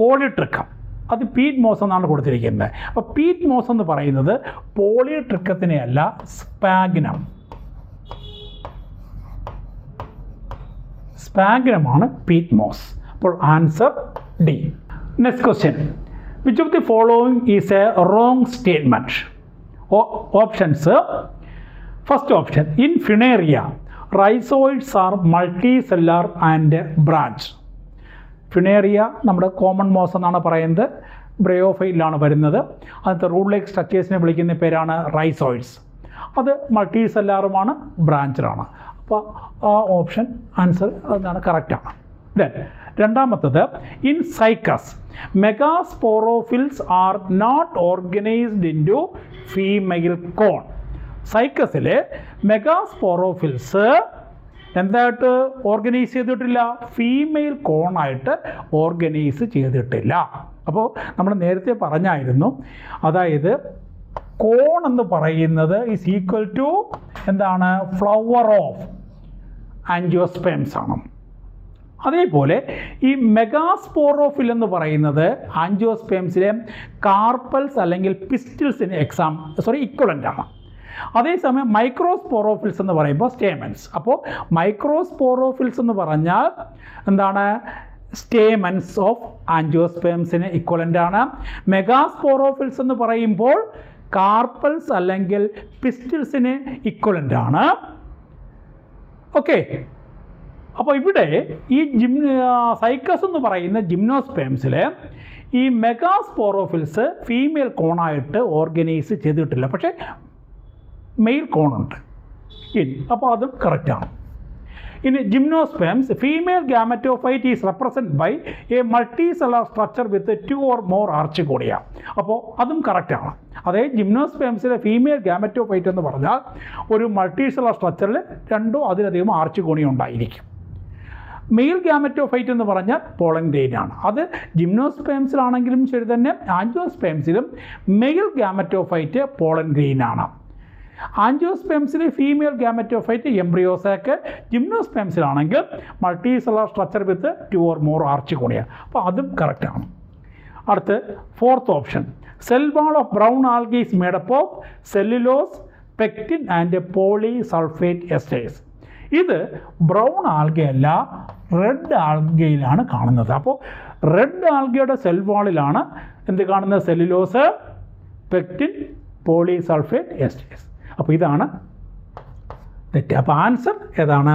പോളിട്രിക്കം അത് പീറ്റ് മോസ് എന്നാണ് കൊടുത്തിരിക്കുന്നത്. അപ്പോൾ പീറ്റ് മോസ് എന്ന് പറയുന്നത് പോളിട്രിക്കത്തിനെയല്ല, സ്പാഗ്നമാണ് പീറ്റ് മോസ്. അപ്പോൾ answer D. Next question, which of the following is a wrong statement? Options: first option, in Funaria rhizoids are multicellular and branch. Funaria നമ്മുടെ കോമൺ മോസ് എന്നാണ് പറയുന്നത്, ബ്രയോഫൈറ്റിലാണ് വരുന്നത്. അതിനകത്ത് റൂട്ട് ലൈക്ക് സ്ട്രക്ചേഴ്സിനെ വിളിക്കുന്ന പേരാണ് റൈസോയിഡ്സ്. അത് മൾട്ടി സെല്ലാറുമാണ്, ബ്രാഞ്ചറാണ്. അപ്പോൾ ആ ഓപ്ഷൻ ആൻസർ അതാണ്, കറക്റ്റാണ്. ദെൻ രണ്ടാമത്തത്, in Cycas megasporophylls are not organised into female cone. സൈക്കസിൽ മെഗാസ്പോറോഫിൽസ് എന്തായിട്ട് ഓർഗനൈസ് ചെയ്തിട്ടില്ല? ഫീമെയിൽ കോണായിട്ട് ഓർഗനൈസ് ചെയ്തിട്ടില്ല. അപ്പോൾ നമ്മൾ നേരത്തെ പറഞ്ഞായിരുന്നു, അതായത് കോൺ എന്ന് പറയുന്നത് ഈസ് ഈക്വൽ ടു എന്താണ്? ഫ്ലവർ ഓഫ് ആൻജിയോസ്പേംസ് ആണ്. അതേപോലെ ഈ മെഗാസ്പോറോഫിൽ എന്ന് പറയുന്നത് ആൻജിയോസ്പേംസിലെ കാർപ്പൽസ് അല്ലെങ്കിൽ പിസ്റ്റിൽസിന് ഇക്വലൻ്റ് ആണ്. അതേസമയം മൈക്രോസ്പോറോഫിൽസ് എന്ന് പറയുമ്പോൾ സ്റ്റേമൻസ്. അപ്പോൾ മൈക്രോസ്പോറോഫിൽസ് എന്ന് പറഞ്ഞാൽ എന്താണ്? സ്റ്റേമൻസ് ഓഫ് ആൻജിയോസ്പേംസിന് ഇക്വലൻ്റ് ആണ്. മെഗാസ്പോറോഫിൽസ് എന്ന് പറയുമ്പോൾ കാർപ്പൽസ് അല്ലെങ്കിൽ പിസ്റ്റിൽസിന് ഇക്വലൻ്റ് ആണ്. ഓക്കെ, അപ്പോൾ ഇവിടെ ഈ സൈക്കസ് എന്ന് പറയുന്ന ജിംനോസ്പേംസിൽ ഈ മെഗാസ്പോറോഫിൽസ് ഫീമെയിൽ കോണായിട്ട് ഓർഗനൈസ് ചെയ്തിട്ടില്ല, പക്ഷേ മെയിൽ കോണുണ്ട്. അപ്പോൾ അതും കറക്റ്റാണ്. ഇനി gymnosperms female gametophyte is represent by a multi cellular structure with 2 or more archegonia. അപ്പോൾ അതും കറക്റ്റാണ്. അതായത് ജിംനോസ്പേംസിലെ ഫീമെയിൽ ഗാമറ്റോഫൈറ്റ് എന്ന് പറഞ്ഞാൽ ഒരു മൾട്ടി സെല്ലാർ സ്ട്രക്ചറിൽ 2 or അതിലധികം ആർച്ചിഗോണിയ ഉണ്ടായിരിക്കും. മെയിൽ ഗാമറ്റോഫൈറ്റ് എന്ന് പറഞ്ഞാൽ പോളൻ ഗ്രെയിനാണ്. അത് ജിംനോസ്പേംസിലാണെങ്കിലും ശരി തന്നെ ആൻജിയോസ്പേംസിലും മെയിൽ ഗാമറ്റോഫൈറ്റ് പോളൻ ഗ്രെയിനാണ്. ആൻജിയോസ്പേംസിലെ ഫീമെയിൽ ഗാമറ്റോഫൈറ്റ് എംബ്രിയോസാക്ക്, ജിംനോസ്പേംസിലാണെങ്കിൽ multi cellular structure with 2 or more archegonia. അപ്പോൾ അതും കറക്റ്റാണ്. അടുത്ത് fourth option, cell wall of brown alga is made up of cellulose, pectin and polysulphate esters. ഇത് ബ്രൗൺ ആൽഗയല്ല, റെഡ് ആൽഗയിലാണ് കാണുന്നത്. അപ്പോൾ റെഡ് ആൽഗയുടെ സെൽ വാളിലാണ് എന്ത് കാണുന്നത്? Cellulose, pectin, polysulphate esters. അപ്പോൾ ഇതാണ് തെറ്റ്. അപ്പോൾ ആൻസർ ഏതാണ്?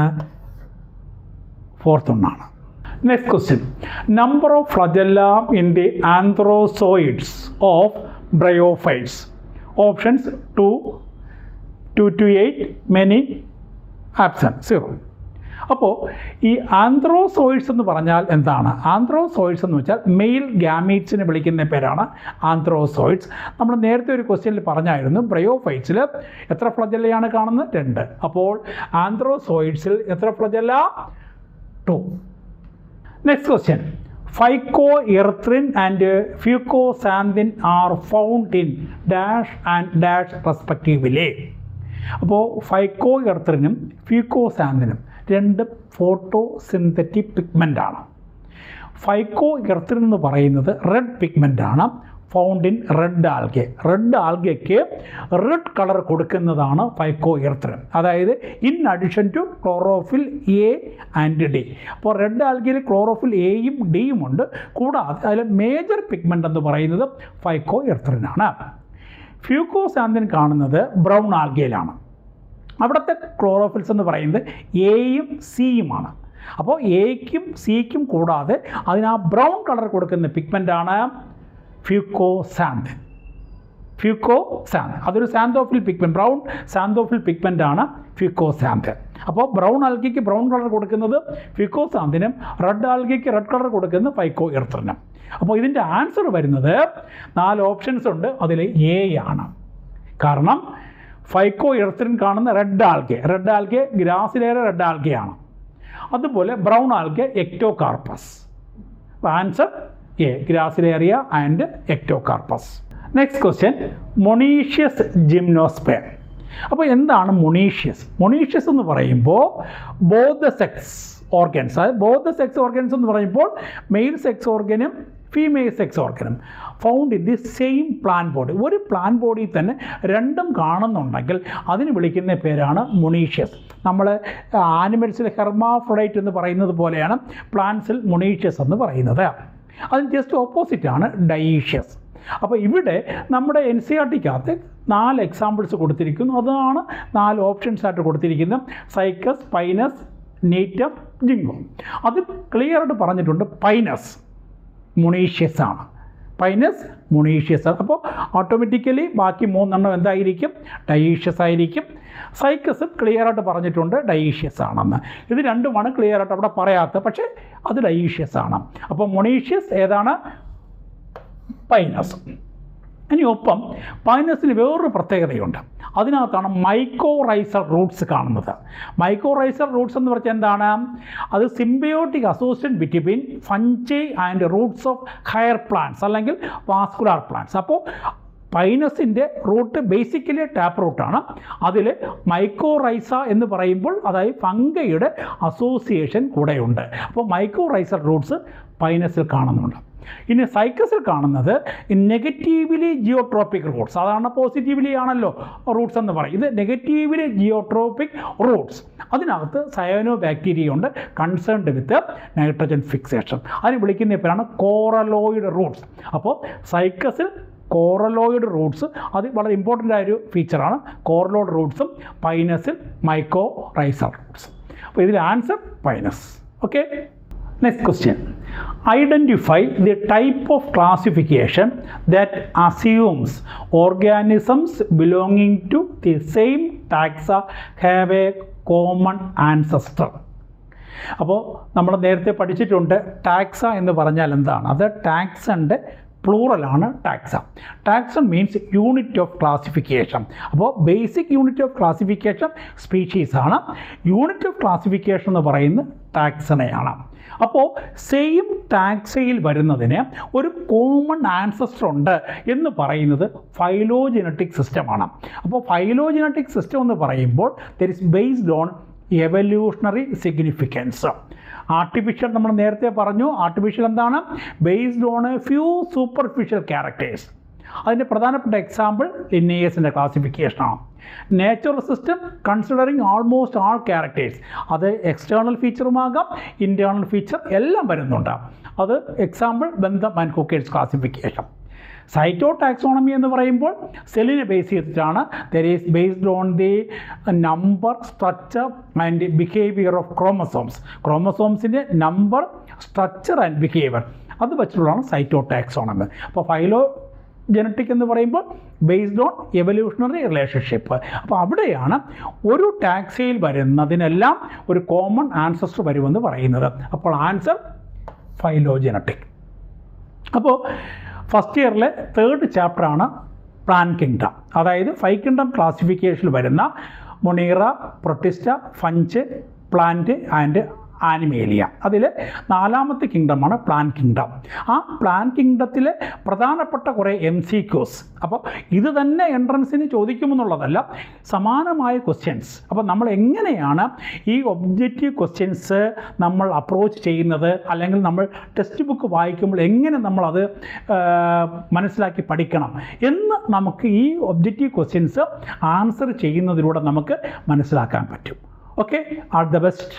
ഫോർത്ത് ഒന്നാണ്. Next question, number of flagella in the antherozoids of bryophytes. Options 2 to 8, many, absent 0. അപ്പോൾ ഈ ആന്ത്രോസോയിഡ്സ് എന്ന് പറഞ്ഞാൽ എന്താണ്? ആന്ത്രോസോയിഡ്സ് എന്ന് വെച്ചാൽ മെയിൽ ഗാമീറ്റ്സിനെ വിളിക്കുന്ന പേരാണ് ആന്ത്രോസോയിഡ്സ്. നമ്മൾ നേരത്തെ ഒരു ക്വസ്റ്റ്യനിൽ പറഞ്ഞായിരുന്നു, ബ്രയോഫൈറ്റ്സിൽ എത്ര ഫ്ലജല്ലയാണ് കാണുന്നത്? 2. അപ്പോൾ ആന്ത്രോസോയിഡ്സിൽ എത്ര flagella? 2. Next question, phycoerythrin and fucoxanthin are found in dash and dash respectively. അപ്പോൾ ഫൈക്കോ എർത്തറിനും ഫ്യൂക്കോസാന്തിനും രണ്ട് ഫോട്ടോ സിന്തറ്റിക് പിഗ്മെൻ്റാണ്. ഫൈക്കോ എർത്തറിൻ എന്ന് പറയുന്നത് റെഡ് പിഗ്മെൻ്റാണ്, found in red algae. Red ആൽഗയ്ക്ക് റെഡ് കളർ കൊടുക്കുന്നതാണ് ഫൈക്കോ എർത്തറിൻ, അതായത് in addition to chlorophyll A and D. അപ്പോൾ റെഡ് ആൽഗയിൽ ക്ലോറോഫിൽ എയും ഡിയും ഉണ്ട്, കൂടാതെ അതിൽ മേജർ പിഗ്മെൻ്റ് എന്ന് പറയുന്നത് ഫൈക്കോ എർത്തറിനാണ്. ഫ്യൂക്കോസാന്തിൻ കാണുന്നത് ബ്രൗൺ ആൽഗയിലാണ്. അവിടുത്തെ ക്ലോറോഫിൽസ് എന്ന് പറയുന്നത് എയും സിയുമാണ്. അപ്പോൾ എയ്ക്കും സിക്കും കൂടാതെ അതിന് ആ ബ്രൗൺ കളർ കൊടുക്കുന്ന പിഗ്മെൻ്റാണ് ഫ്യൂക്കോസാന്തിൻ. അതൊരു xanthophyll pigment, brown xanthophyll പിഗ്മെൻ്റാണ് fucoxanthin. അപ്പോൾ ബ്രൗൺ ആൽഗയ്ക്ക് ബ്രൗൺ കളർ കൊടുക്കുന്നത് ഫ്യൂക്കോസാന്തിനും റെഡ് ആൽഗയ്ക്ക് റെഡ് കളർ കൊടുക്കുന്നത് ഫൈക്കോ എർത്തറിനും. അപ്പോൾ ഇതിൻ്റെ ആൻസർ വരുന്നത് 4 ഓപ്ഷൻസ് ഉണ്ട്, അതിൽ എ ആണ്. കാരണം ഫൈക്കോ എർത്തറിൻ കാണുന്ന റെഡ് ആൽഗെ ഗ്രാസിലേറെ റെഡ് ആൽഗയാണ്, അതുപോലെ brown algae ectocarpus. Answer A, gracilaria and ectocarpus. Next question, monoecious gymnosperm. അപ്പോൾ എന്താണ് മൊണീഷ്യസ് എന്ന് പറയുമ്പോൾ ബോത്ത് ദ സെക്സ് ഓർഗൻസ്, അതായത് ബോത്ത് ദ സെക്സ് ഓർഗൻസ് എന്ന് പറയുമ്പോൾ മെയിൽ സെക്സ് ഓർഗനും ഫീമെയിൽ സെക്സ് ഓർഗനും found in the same plant body. ഒരു പ്ലാൻ ബോഡിയിൽ തന്നെ രണ്ടും കാണുന്നുണ്ടെങ്കിൽ അതിന് വിളിക്കുന്ന പേരാണ് മൊണീഷ്യസ്. നമ്മൾ ആനിമൽസിൽ ഹെർമാഫ്രോഡൈറ്റ് എന്ന് പറയുന്നത് പോലെയാണ് പ്ലാന്റ്സിൽ മൊണീഷ്യസ് എന്ന് പറയുന്നത്. അതിന് ജസ്റ്റ് ഓപ്പോസിറ്റാണ് ഡയീഷ്യസ്. അപ്പോൾ ഇവിടെ നമ്മുടെ NCERT-ക്കകത്ത് 4 എക്സാമ്പിൾസ് കൊടുത്തിരിക്കുന്നു, അതാണ് 4 ഓപ്ഷൻസ് ആയിട്ട് കൊടുത്തിരിക്കുന്നത്. Cycas, pinus, gnetum, ginkgo. അത് ക്ലിയർ ആയിട്ട് പറഞ്ഞിട്ടുണ്ട്, പൈനസ് മൊണീഷ്യസ് ആണ്. അപ്പോൾ ഓട്ടോമാറ്റിക്കലി ബാക്കി 3 എന്തായിരിക്കും? ഡയീഷ്യസ് ആയിരിക്കും. സൈക്കസ് ക്ലിയർ ആയിട്ട് പറഞ്ഞിട്ടുണ്ട് ഡയീഷ്യസ് ആണെന്ന്. ഇത് രണ്ടുമാണ് ക്ലിയർ ആയിട്ട് അവിടെ പറയാത്തത്, പക്ഷേ അത് ഡയീഷ്യസ് ആണ്. അപ്പോൾ മൊണീഷ്യസ് ഏതാണ്? പൈനസ്. ഇനി ഒപ്പം പൈനസിന് വേറൊരു പ്രത്യേകതയുണ്ട്, അതിനകത്താണ് മൈക്കോറൈസൽ റൂട്ട്സ് കാണുന്നത്. മൈക്കോറൈസൽ റൂട്ട്സ് എന്ന് പറഞ്ഞാൽ എന്താണ്? അത് symbiotic association between fungi and Roots of higher plants അല്ലെങ്കിൽ വാസ്കുലാർ പ്ലാന്റ്സ്. അപ്പോൾ പൈനസിൻ്റെ റൂട്ട് ബേസിക്കലി ടാപ്പ് റൂട്ടാണ്. അതിൽ മൈക്കോറൈസ എന്ന് പറയുമ്പോൾ അതായത് ഫംഗയുടെ അസോസിയേഷൻ കൂടെയുണ്ട്. അപ്പോൾ മൈക്കോറൈസൽ റൂട്ട്സ് പൈനസിൽ കാണുന്നുണ്ട്. ഇനി സൈക്കസിൽ കാണുന്നത് നെഗറ്റീവ്ലി ജിയോട്രോപ്പിക് റൂട്ട്സ്. സാധാരണ പോസിറ്റീവ്ലി ആണല്ലോ റൂട്ട്സ് എന്ന് പറയും, ഇത് നെഗറ്റീവ്ലി ജിയോട്രോപ്പിക് റൂട്ട്സ്. അതിനകത്ത് സയനോ ബാക്ടീരിയ ഉണ്ട് കൺസേൺഡ് വിത്ത് നൈട്രജൻ ഫിക്സേഷൻ. അതിന് വിളിക്കുന്ന പേരാണ് കോറലോയിഡ് റൂട്ട്സ്. അപ്പോൾ സൈക്കസിൽ കോറലോയിഡ് റൂട്ട്സ് അത് വളരെ ഇമ്പോർട്ടൻ്റ് ആയൊരു ഫീച്ചറാണ്. കോറലോയിഡ് റൂട്ട്സും പൈനസിൽ മൈക്കോറൈസൽ റൂട്ട്സ്. അപ്പോൾ ഇതിൽ answer pinus. Okay, next question, identify the type of classification that assumes organisms belonging to the same taxa have a common ancestor. അപ്പോൾ നമ്മൾ നേരത്തെ പഠിച്ചിട്ടുണ്ട് ടാക്സ എന്ന് പറഞ്ഞാൽ എന്താണ്. അത് ടാക്സൻ്റെ പ്ലൂറലാണ് taxa. Taxon means unit of classification. അപ്പോൾ ബേസിക് യൂണിറ്റ് ഓഫ് ക്ലാസിഫിക്കേഷൻ സ്പീഷീസാണ്. യൂണിറ്റ് ഓഫ് ക്ലാസിഫിക്കേഷൻ എന്ന് പറയുന്നത് ടാക്സണയാണ്. അപ്പോൾ സെയിം ടാക്സയിൽ വരുന്നതിന് ഒരു കോമൺ ആൻസസ്റ്റർ ഉണ്ട് എന്ന് പറയുന്നത് ഫൈലോജനറ്റിക് സിസ്റ്റമാണ്. അപ്പോൾ ഫൈലോജനറ്റിക് സിസ്റ്റം എന്ന് പറയുമ്പോൾ that is based on evolutionary significance. Artificial നമ്മൾ നേരത്തെ പറഞ്ഞു, ആർട്ടിഫിഷ്യൽ എന്താണ്? Based on a few superficial characters. അതിൻ്റെ പ്രധാനപ്പെട്ട എക്സാമ്പിൾ ലിന്നേഴ്സിൻ്റെ ക്ലാസിഫിക്കേഷനാണ്. Natural system considering almost all characters. അത് എക്സ്റ്റേണൽ ഫീച്ചറുമാകാം, ഇൻറ്റേർണൽ ഫീച്ചർ എല്ലാം വരുന്നുണ്ട്. അത് example Bentham and Hooker's classification. Cyto taxonomy എന്ന് പറയുമ്പോൾ സെല്ലിനെ ബേസ് ചെയ്തിട്ടാണ്. That is based on the number, structure and behaviour of chromosomes. ക്രോമസോംസിൻ്റെ നമ്പർ, സ്ട്രക്ചർ ആൻഡ് ബിഹേവിയർ അത് വെച്ചിട്ടുള്ളതാണ് സൈറ്റോ ടാക്സോണമി. അപ്പോൾ ഫൈലോ ജനറ്റിക് എന്ന് പറയുമ്പോൾ ബേസ്ഡ് ഓൺ എവല്യൂഷണറി റിലേഷൻഷിപ്പ്. അപ്പോൾ അവിടെയാണ് ഒരു ടാക്സയിൽ വരുന്നതിനെല്ലാം ഒരു കോമൺ ആൻസസ്റ്റർ വരുമെന്ന് പറയുന്നത്. അപ്പോൾ ആൻസർ ഫൈലോജനറ്റിക്. അപ്പോൾ ഫസ്റ്റ് ഇയറിലെ 3rd ചാപ്റ്ററാണ് പ്ലാന്റ് കിങ്ഡം. അതായത് 5 കിങ്ഡം ക്ലാസിഫിക്കേഷനിൽ വരുന്ന Monera, Protista, ഫഞ്ച്, plant and Animalia. അതിൽ 4ാമത്തെ കിങ്ഡമാണ് പ്ലാന്റ് കിങ്ഡം. ആ പ്ലാന്റ് കിങ്ഡത്തിലെ പ്രധാനപ്പെട്ട കുറേ MCQs. അപ്പോൾ ഇത് തന്നെ എൻട്രൻസിന് ചോദിക്കുമെന്നുള്ളതല്ല, സമാനമായ ക്വസ്റ്റ്യൻസ്. അപ്പോൾ നമ്മൾ എങ്ങനെയാണ് ഈ ഒബ്ജക്റ്റീവ് ക്വസ്റ്റ്യൻസ് നമ്മൾ അപ്രോച്ച് ചെയ്യുന്നത്, അല്ലെങ്കിൽ നമ്മൾ ടെക്സ്റ്റ് ബുക്ക് വായിക്കുമ്പോൾ എങ്ങനെ നമ്മളത് മനസ്സിലാക്കി പഠിക്കണം എന്ന് നമുക്ക് ഈ ഒബ്ജക്റ്റീവ് ക്വസ്റ്റ്യൻസ് ആൻസർ ചെയ്യുന്നതിലൂടെ നമുക്ക് മനസ്സിലാക്കാൻ പറ്റും. Okay, all the best.